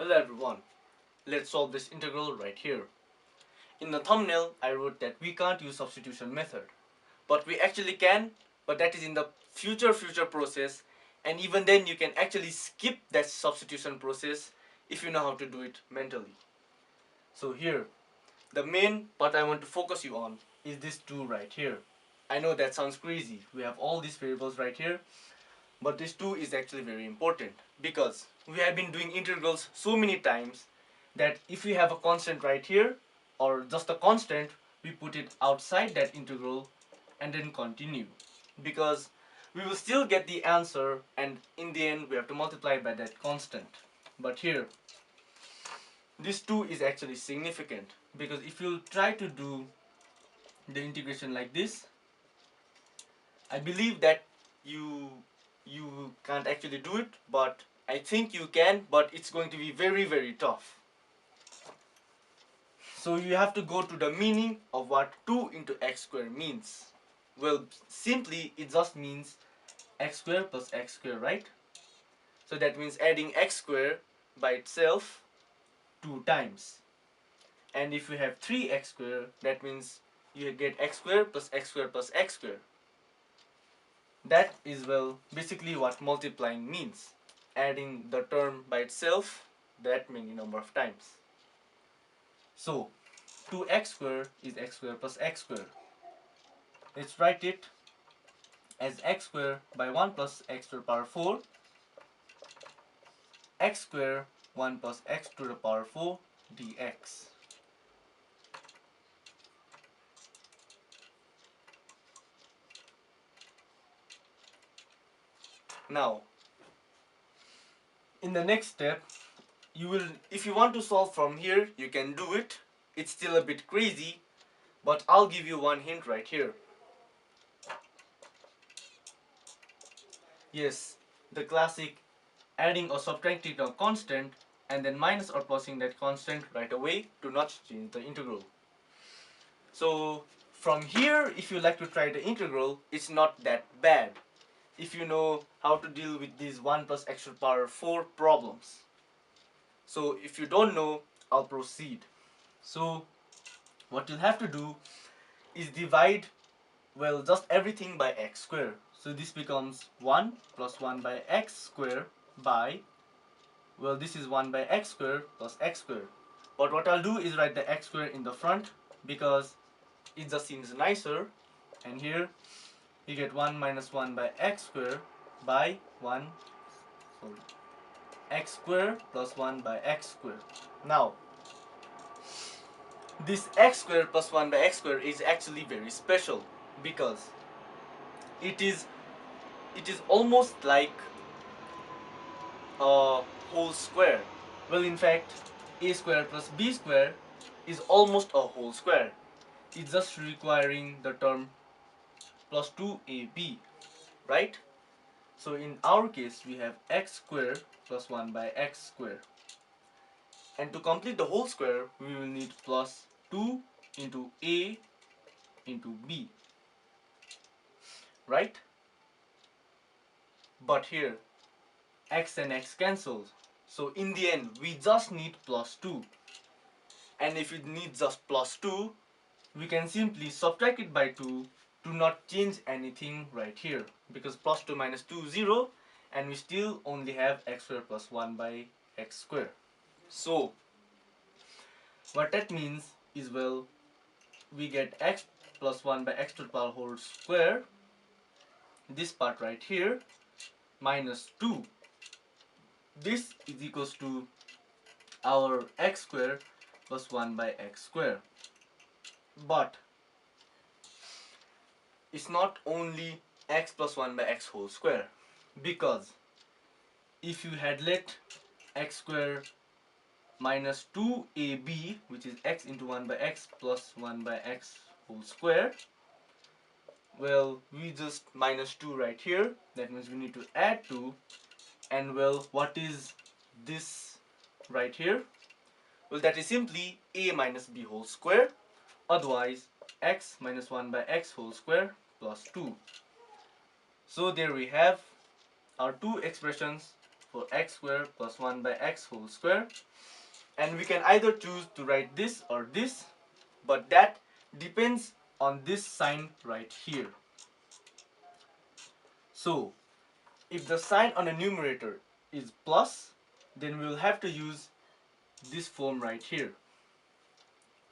Hello everyone, let's solve this integral right here. In the thumbnail I wrote that we can't use substitution method, but we actually can, but that is in the future process, and even then you can actually skip that substitution process if you know how to do it mentally. So here, the main part I want to focus you on is this 2 right here. I know that sounds crazy, we have all these variables right here, but this 2 is actually very important because we have been doing integrals so many times that if we have a constant right here or just a constant, we put it outside that integral and then continue, because we will still get the answer and in the end we have to multiply by that constant. But here, this 2 is actually significant because if you try to do the integration like this, I believe that you you can't actually do it, but I think you can, but it's going to be very tough. So you have to go to the meaning of what 2 into x square means. Well, simply it just means x square plus x square, right? So that means adding x square by itself 2 times. And if you have 3x square, that means you get x square plus x square plus x square. That is, well, basically what multiplying means. Adding the term by itself that many number of times. So 2x square is x square plus x square. Let's write it as x square by 1 plus x to the power 4, x square 1 plus x to the power 4 dx. Now, in the next step, you will, if you want to solve from here, you can do it. It's still a bit crazy, but I'll give you one hint right here. Yes, the classic adding or subtracting a constant and then minus or plusing that constant right away to not change the integral. So from here, if you like to try the integral, it's not that bad if you know how to deal with these 1 plus x to the power 4 problems. So if you don't know, I'll proceed. So what you'll have to do is divide, well, just everything by x square. So this becomes 1 plus 1 by x square by, well, this is 1 by x square plus x square. But what I'll do is write the x square in the front because it just seems nicer. And here you get 1 minus 1 by x square by 1, sorry, x square plus 1 by x square. Now, this x square plus 1 by x square is actually very special because it is almost like a whole square. Well, in fact, a square plus b square is almost a whole square. It's just requiring the term plus 2ab, right? So in our case, we have x square plus 1 by x square. And to complete the whole square, we will need plus 2 into a into b, right? But here, x and x cancels. So in the end, we just need plus 2. And if we need just plus 2, we can simply subtract it by 2 to not change anything right here. Because plus 2 minus 2 is 0, and we still only have x square plus 1 by x square. So, what that means is, well, we get x plus 1 by x to the power whole square, this part right here, minus 2. This is equals to our x square plus 1 by x square. But it's not only x plus 1 by x whole square, because if you had let x square minus 2ab, which is x into 1 by x plus 1 by x whole square, well, we just minus 2 right here. That means we need to add 2. And, well, what is this right here? Well, that is simply a minus b whole square. Otherwise, x minus 1 by x whole square plus 2. So there we have our two expressions for x square plus 1 by x whole square. And we can either choose to write this or this, but that depends on this sign right here. So if the sign on the numerator is plus, then we will have to use this form right here,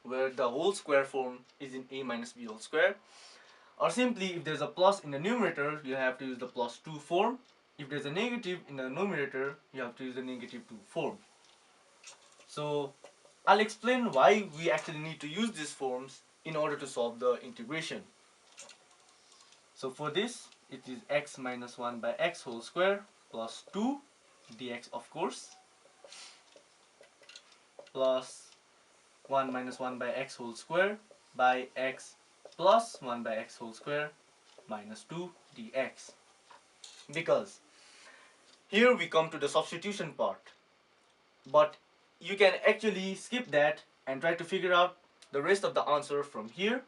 where the whole square form is in a minus b whole square. Or simply, if there's a plus in the numerator, you have to use the plus 2 form. If there's a negative in the numerator, you have to use the negative 2 form. So I'll explain why we actually need to use these forms in order to solve the integration. So for this, it is x minus 1 by x whole square plus 2 dx, of course, plus 1 minus 1 by x whole square by x plus 1 by x whole square minus 2 dx. Because here we come to the substitution part, but you can actually skip that and try to figure out the rest of the answer from here.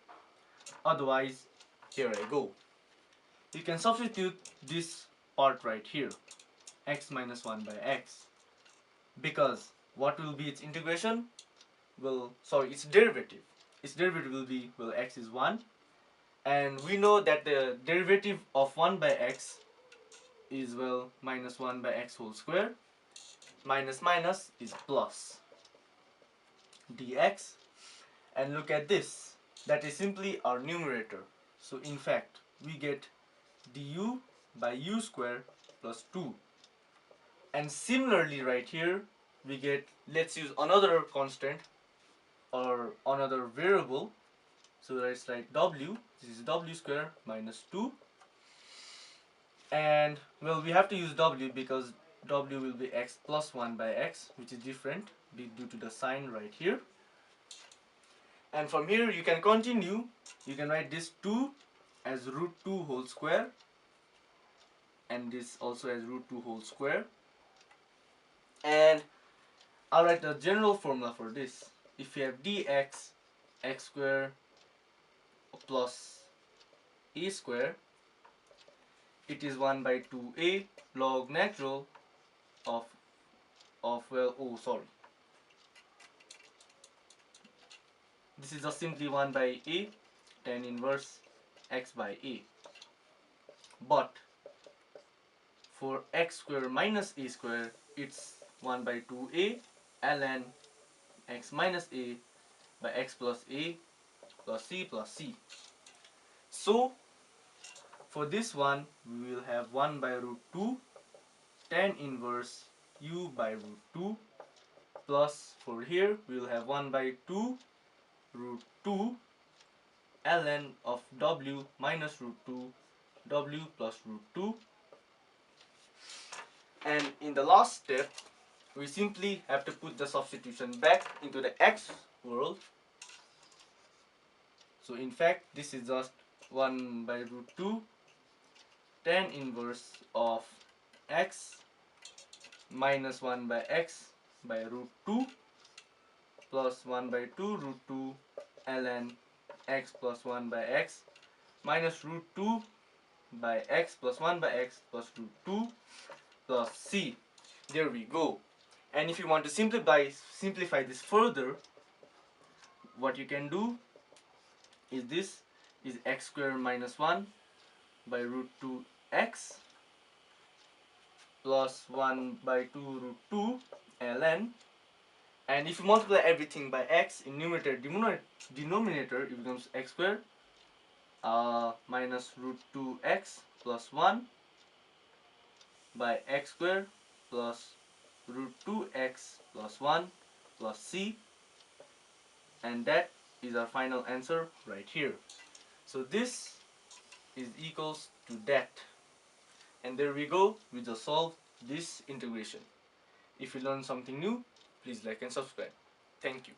Otherwise, here I go. You can substitute this part right here, x minus 1 by x, because what will be its integration? Its derivative. Its derivative will be, well, x is 1, and we know that the derivative of 1 by x is, well, minus 1 by x whole square. Minus minus is plus dx. And look at this, that is simply our numerator. So in fact, we get du by u square plus 2. And similarly right here, we get, let's use another constant or another variable. So let's write w, this is w square minus 2. And, well, we have to use w because w will be x plus 1 by x, which is different due to the sign right here. And from here you can continue. You can write this 2 as root 2 whole square, and this also as root 2 whole square. And I'll write the general formula for this. If you have dx x square plus a square, it is 1 by 2a log natural of this is just simply 1 by a tan inverse x by a. But for x square minus a square, it's 1 by 2a ln x minus a by x plus a plus c plus c. So for this one, we will have 1 by root 2 tan inverse u by root 2 plus, for here we will have 1 by 2 root 2 ln of w minus root 2 w plus root 2. And in the last step, we simply have to put the substitution back into the x world. So in fact, this is just 1 by root 2 tan inverse of x minus 1 by x by root 2 plus 1 by 2 root 2 ln x plus 1 by x minus root 2 by x plus 1 by x plus root 2 plus c. There we go. And if you want to simplify this further, what you can do is this is x square minus 1 by root 2 x plus 1 by 2 root 2 ln, and if you multiply everything by x in numerator denominator, it becomes x square minus root 2x plus 1 by x square plus root 2x plus 1 plus c, and that is our final answer right here. So this is equals to that, and there we go, we just solved this integration. If you learned something new, please like and subscribe. Thank you.